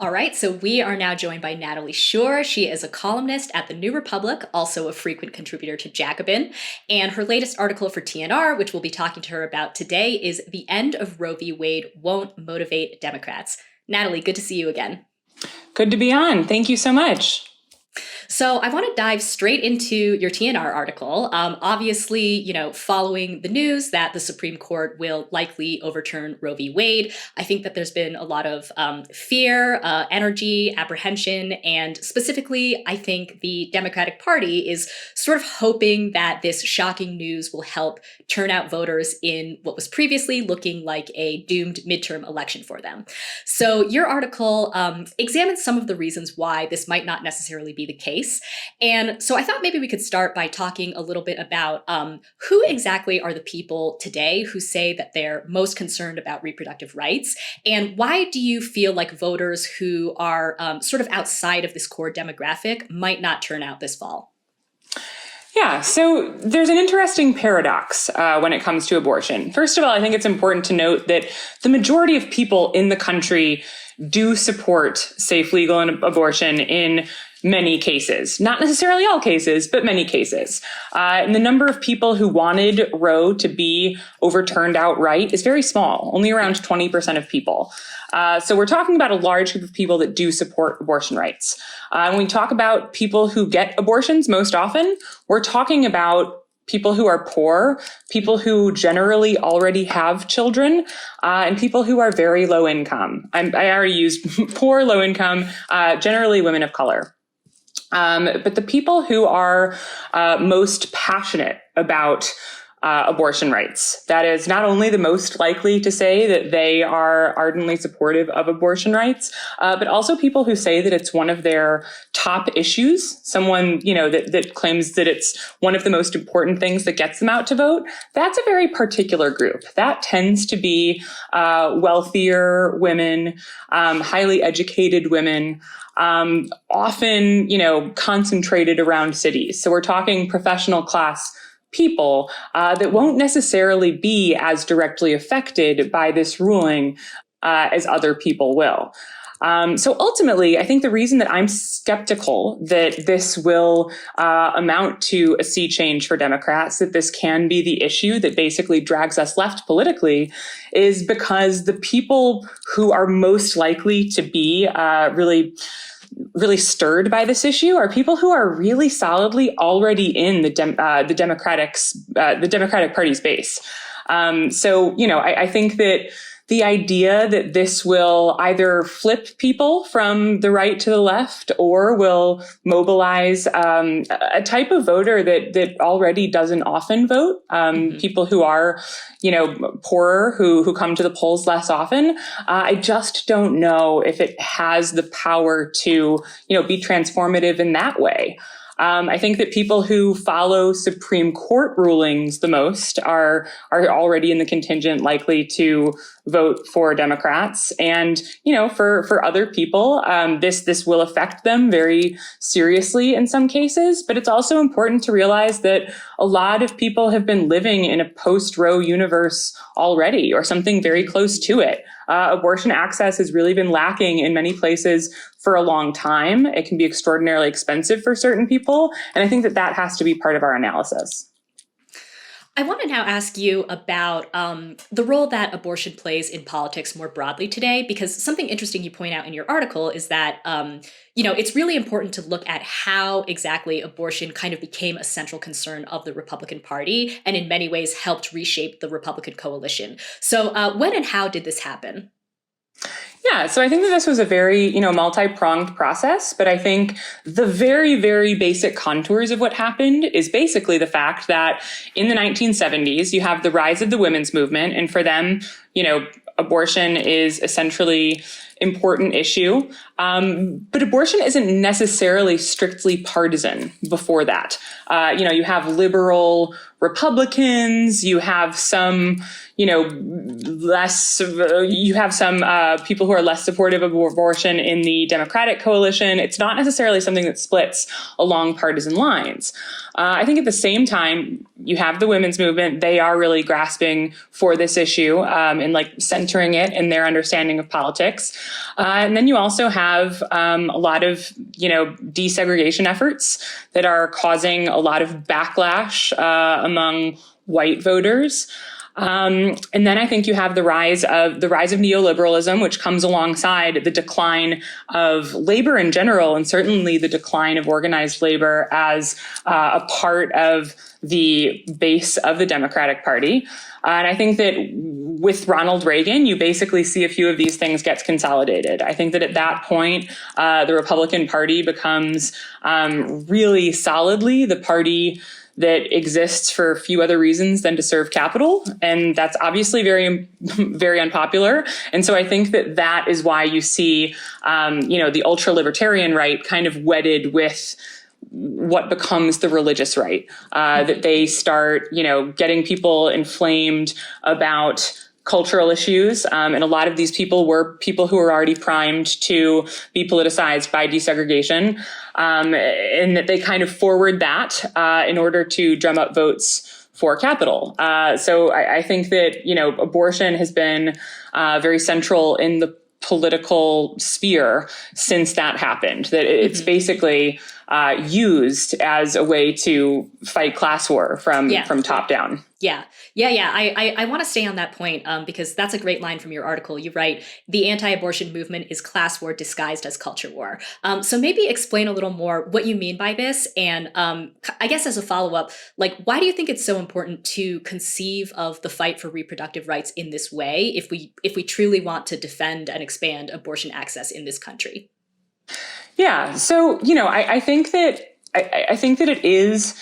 All right, so we are now joined by Natalie Shure. She is a columnist at the New Republic, also a frequent contributor to Jacobin. And her latest article for TNR, which we'll be talking to her about today, is "The End of Roe v. Wade Won't Motivate Democrats." Natalie, good to see you again. Good to be on. Thank you so much. So I want to dive straight into your TNR article. Obviously, following the news that the Supreme Court will likely overturn Roe v. Wade, I think that there's been a lot of fear, energy, apprehension, and specifically, I think the Democratic Party is sort of hoping that this shocking news will help turn out voters in what was previously looking like a doomed midterm election for them. So your article examines some of the reasons why this might not necessarily be the case. And so I thought maybe we could start by talking a little bit about who exactly are the people today who say that they're most concerned about reproductive rights, and why do you feel like voters who are sort of outside of this core demographic might not turn out this fall? Yeah, so there's an interesting paradox when it comes to abortion. First of all, I think it's important to note that the majority of people in the country do support safe, legal abortion in many cases. Not necessarily all cases, but many cases. And the number of people who wanted Roe to be overturned outright is very small, only around 20% of people. So we're talking about a large group of people that do support abortion rights. When we talk about people who get abortions most often, we're talking about people who are poor, people who generally already have children, and people who are very low income. I already used poor, low income, generally women of color. But the people who are most passionate about abortion rights, that is not only the most likely to say that they are ardently supportive of abortion rights, but also people who say that it's one of their top issues, someone, that claims that it's one of the most important things that gets them out to vote. That's a very particular group. That tends to be wealthier women, highly educated women, often, concentrated around cities. So we're talking professional class people that won't necessarily be as directly affected by this ruling as other people will. So ultimately, I think the reason that I'm skeptical that this will amount to a sea change for Democrats, that this can be the issue that basically drags us left politically, is because the people who are most likely to be really stirred by this issue are people who are really solidly already in the Democratic Party's base. I think that the idea that this will either flip people from the right to the left or will mobilize a type of voter that already doesn't often vote, people who are, poorer, who come to the polls less often. I just don't know if it has the power to, be transformative in that way. I think that people who follow Supreme Court rulings the most are already in the contingent likely to vote for Democrats. And, for other people, this will affect them very seriously in some cases. But it's also important to realize that a lot of people have been living in a post-Roe universe already, or something very close to it. Abortion access has really been lacking in many places for a long time. It can be extraordinarily expensive for certain people. And I think that has to be part of our analysis. I want to now ask you about the role that abortion plays in politics more broadly today, because something interesting you point out in your article is that, it's really important to look at how exactly abortion kind of became a central concern of the Republican Party and in many ways helped reshape the Republican coalition. So when and how did this happen? Yeah, so I think that this was a very, multi-pronged process, but I think the very, very basic contours of what happened is basically the fact that in the 1970s, you have the rise of the women's movement, and for them, abortion is a centrally important issue. But abortion isn't necessarily strictly partisan before that. You have liberal Republicans, you have some, you have some people who are less supportive of abortion in the Democratic coalition. It's not necessarily something that splits along partisan lines. I think at the same time, you have the women's movement. They are really grasping for this issue and centering it in their understanding of politics. And then you also have a lot of, desegregation efforts that are causing a lot of backlash among white voters. And then I think you have the rise of neoliberalism, which comes alongside the decline of labor in general, and certainly the decline of organized labor as a part of the base of the Democratic Party. And I think that with Ronald Reagan, you basically see a few of these things get consolidated. I think that at that point, the Republican Party becomes really solidly the party that exists for few other reasons than to serve capital. And that's obviously very, very unpopular. And so I think that that is why you see, the ultra-libertarian right kind of wedded with what becomes the religious right, that they start, getting people inflamed about cultural issues. And a lot of these people were people who were already primed to be politicized by desegregation. And that they kind of forward that in order to drum up votes for capital. So I think that, abortion has been very central in the political sphere since that happened, that it's basically used as a way to fight class war from top down. Yeah. I want to stay on that point because that's a great line from your article. You write, the anti-abortion movement is class war disguised as culture war. So maybe explain a little more what you mean by this. And I guess as a follow-up, why do you think it's so important to conceive of the fight for reproductive rights in this way if we truly want to defend and expand abortion access in this country? Yeah. So, I think that it is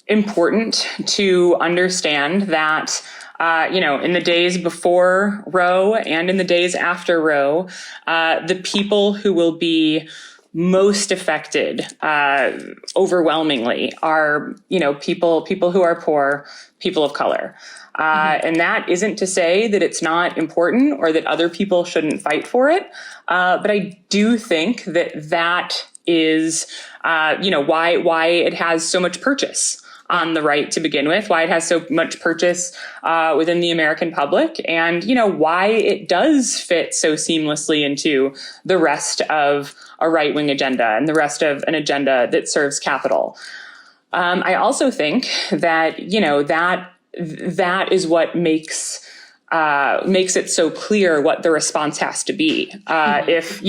important to understand that, in the days before Roe and in the days after Roe, the people who will be most affected, overwhelmingly are, people who are poor, people of color. And that isn't to say that it's not important or that other people shouldn't fight for it. But I do think that is, why it has so much purchase on the right to begin with, why it has so much purchase within the American public, and, why it does fit so seamlessly into the rest of a right-wing agenda and the rest of an agenda that serves capital. I also think that, that is what makes it so clear what the response has to be. If,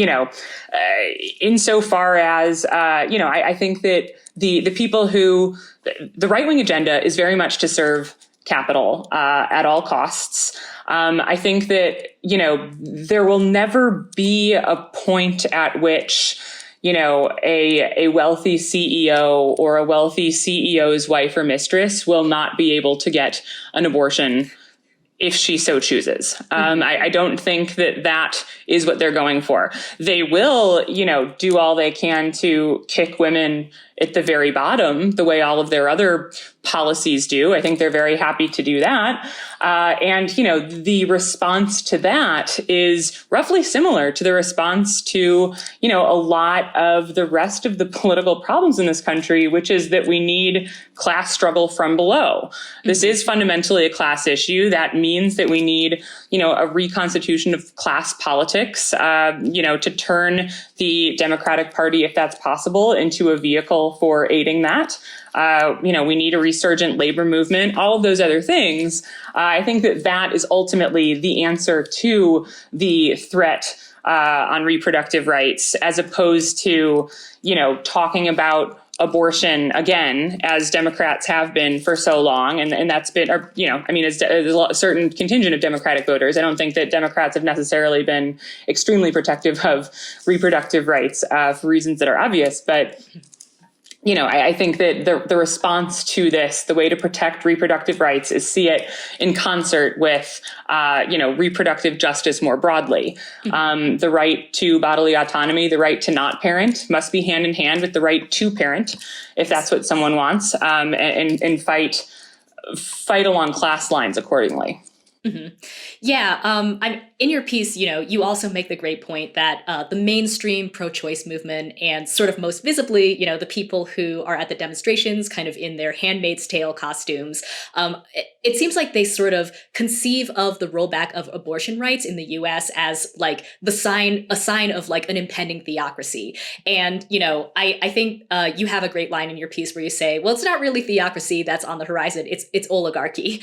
insofar as, I think that the people who, the right-wing agenda is very much to serve capital at all costs. I think that, there will never be a point at which, a wealthy CEO or a wealthy CEO's wife or mistress will not be able to get an abortion if she so chooses. I don't think that is what they're going for. They will, do all they can to kick women at the very bottom, the way all of their other policies do. I think they're very happy to do that. And, the response to that is roughly similar to the response to, a lot of the rest of the political problems in this country, which is that we need class struggle from below. This is fundamentally a class issue. That means that we need, a reconstitution of class politics, to turn the Democratic Party, if that's possible, into a vehicle for aiding that. We need a resurgent labor movement, all of those other things. I think that is ultimately the answer to the threat on reproductive rights, as opposed to, talking about abortion again, as Democrats have been for so as a certain contingent of Democratic voters. I don't think that Democrats have necessarily been extremely protective of reproductive rights for reasons that are obvious, but I think that the response to this, the way to protect reproductive rights, is see it in concert with, reproductive justice more broadly. The right to bodily autonomy, the right to not parent, must be hand in hand with the right to parent, if that's what someone wants, and fight fight along class lines accordingly. Mm-hmm. Yeah, I'm in your piece. You also make the great point that the mainstream pro-choice movement, and sort of most visibly, the people who are at the demonstrations, kind of in their Handmaid's Tale costumes, it seems like they sort of conceive of the rollback of abortion rights in the U.S. as like a sign of like an impending theocracy. And I think you have a great line in your piece where you say, well, it's not really theocracy that's on the horizon; it's oligarchy.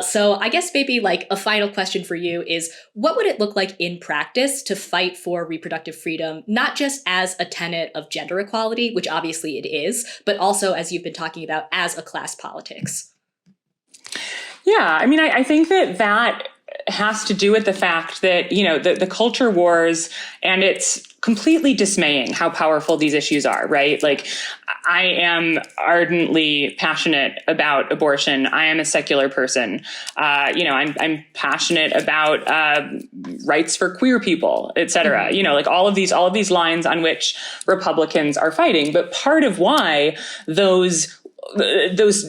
So I guess maybe like a final question for you is, what would it look like in practice to fight for reproductive freedom, not just as a tenet of gender equality, which obviously it is, but also, as you've been talking about, as a class politics? Yeah, I mean, I think that has to do with the fact that, the culture wars, and it's completely dismaying how powerful these issues are, right? Like, I am ardently passionate about abortion. I am a secular person. I'm passionate about rights for queer people, et cetera. Like all of these lines on which Republicans are fighting. But part of why those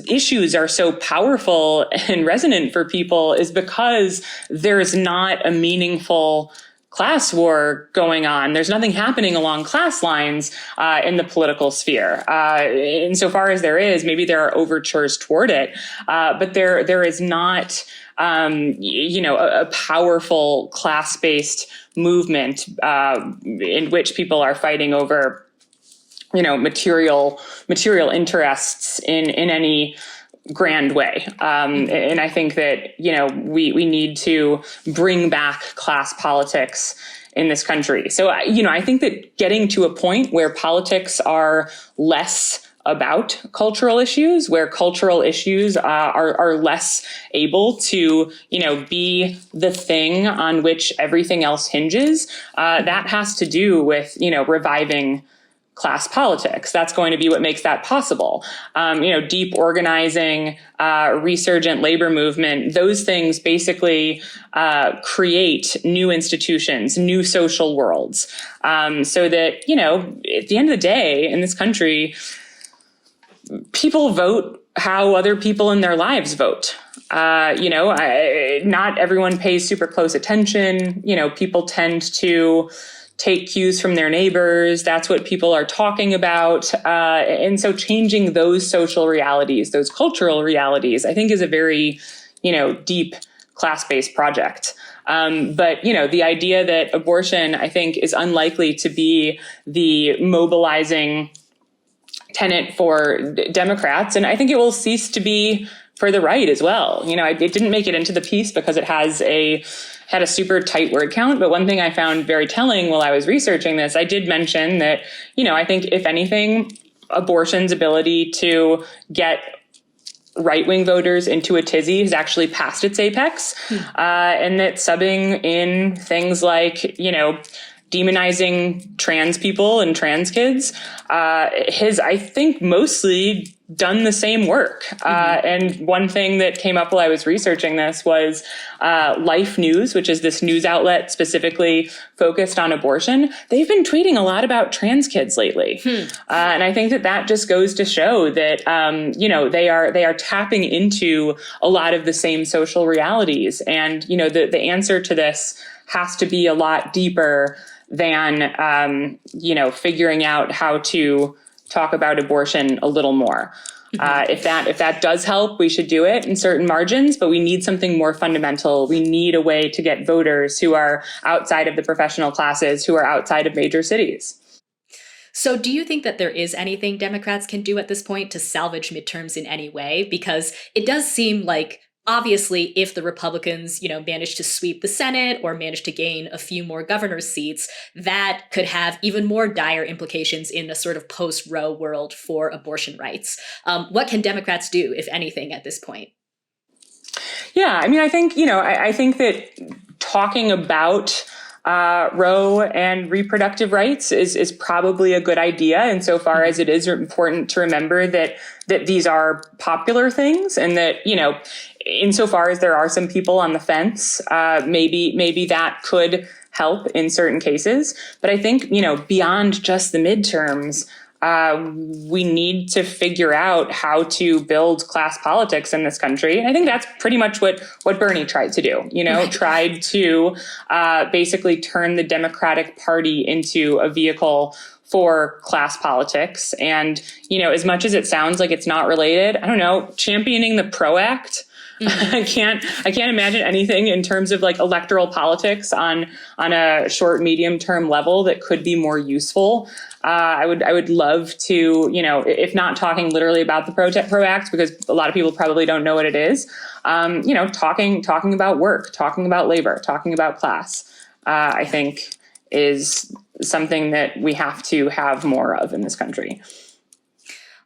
issues are so powerful and resonant for people is because there's not a meaningful class war going on. There's nothing happening along class lines in the political sphere. Insofar as there is, maybe there are overtures toward it, but there is not, a powerful class-based movement in which people are fighting over material interests in any grand way. And I think that, we need to bring back class politics in this country. So, I think that getting to a point where politics are less about cultural issues, where cultural issues are less able to, be the thing on which everything else hinges, that has to do with, reviving class politics. That's going to be what makes that possible. Deep organizing, resurgent labor movement, those things basically create new institutions, new social worlds, so that, at the end of the day in this country, people vote how other people in their lives vote. Not everyone pays super close attention. People tend to take cues from their neighbors. That's what people are talking about. And so changing those social realities, those cultural realities, I think is a very, deep class-based project. But, the idea that abortion, I think, is unlikely to be the mobilizing tenet for Democrats. And I think it will cease to be for the right as well. It didn't make it into the piece because it had a super tight word count. But one thing I found very telling while I was researching this, I did mention that, I think if anything, abortion's ability to get right-wing voters into a tizzy has actually passed its apex. And that subbing in things like, demonizing trans people and trans kids has, I think, mostly done the same work. And one thing that came up while I was researching this was Life News, which is this news outlet specifically focused on abortion. They've been tweeting a lot about trans kids lately. And I think that just goes to show that, they are tapping into a lot of the same social realities. And, the answer to this has to be a lot deeper than, figuring out how to talk about abortion a little more. If that does help, we should do it in certain margins, but we need something more fundamental. We need a way to get voters who are outside of the professional classes, who are outside of major cities. So do you think that there is anything Democrats can do at this point to salvage midterms in any way? Because it does seem like, obviously, if the Republicans, manage to sweep the Senate or manage to gain a few more governor's seats, that could have even more dire implications in a sort of post-Roe world for abortion rights. What can Democrats do, if anything, at this point? Yeah, I mean, I think, I think that talking about Roe and reproductive rights is probably a good idea, insofar as it is important to remember that these are popular things, and that, insofar as there are some people on the fence, maybe that could help in certain cases. But I think, beyond just the midterms, we need to figure out how to build class politics in this country. And I think that's pretty much what Bernie tried to do, tried to basically turn the Democratic Party into a vehicle for class politics. And, as much as it sounds like it's not related, I don't know, championing the PRO Act. I can't imagine anything in terms of like electoral politics on a short, medium term level that could be more useful. I would love to, if not talking literally about the PRO Act, because a lot of people probably don't know what it is, talking about work, talking about labor, talking about class, I think is something that we have to have more of in this country.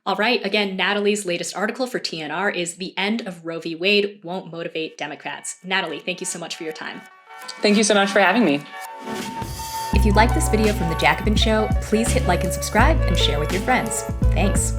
All right. Again, Natalie's latest article for TNR is "The End of Roe v. Wade Won't Motivate Democrats." Natalie, thank you so much for your time. Thank you so much for having me. If you like this video from The Jacobin Show, please hit like and subscribe and share with your friends. Thanks.